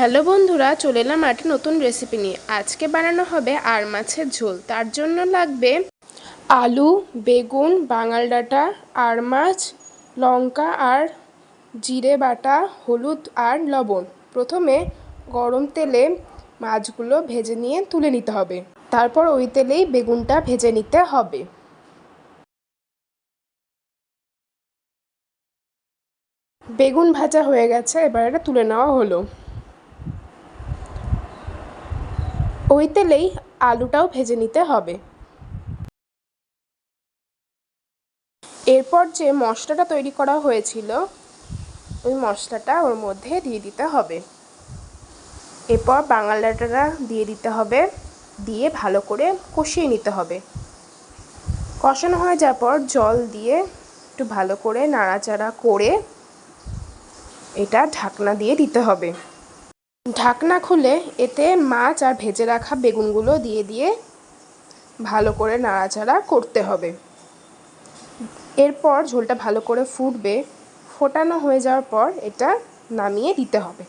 Hello বন্ধুরা, চলে এলাম একটা নতুন রেসিপি নিয়ে। আজকে বানানো হবে আর মাছের ঝোল। তার জন্য লাগবে আলু, বেগুন, বাঙাল ডাঁটা, আর মাছ, লঙ্কা আর জিরে বাটা, হলুদ আর লবণ। প্রথমে গরম তেলে মাছগুলো ভেজে নিয়ে তুলে নিতে হবে। তারপর ওই তেলেই বেগুনটা ভেজে নিতে হবে। বেগুন ভাজা হয়ে গেছে, এবার এটা তুলে নেওয়া হলো। ওই তেলেই আলুটাও ভেজে নিতে হবে। এরপর যে মশলাটা তৈরি করা হয়েছিল ওই মশলাটা ওর মধ্যে দিয়ে দিতে হবে। এরপর বাঙাল ডাঁটাটা দিয়ে দিতে হবে, দিয়ে ভালো করে কষিয়ে নিতে হবে। কষানো হয়ে যাওয়ার পর জল দিয়ে একটু ভালো করে নাড়াচাড়া করে এটা ঢাকনা দিয়ে দিতে হবে। ঢাকনা খুলে এতে মাছ আর ভেজে রাখা বেগুনগুলো দিয়ে দিয়ে ভালো করে নাড়াচাড়া করতে হবে। এরপর ঝোলটা ভালো করে ফুটবে। ফোটানো হয়ে যাওয়ার পর এটা নামিয়ে দিতে হবে।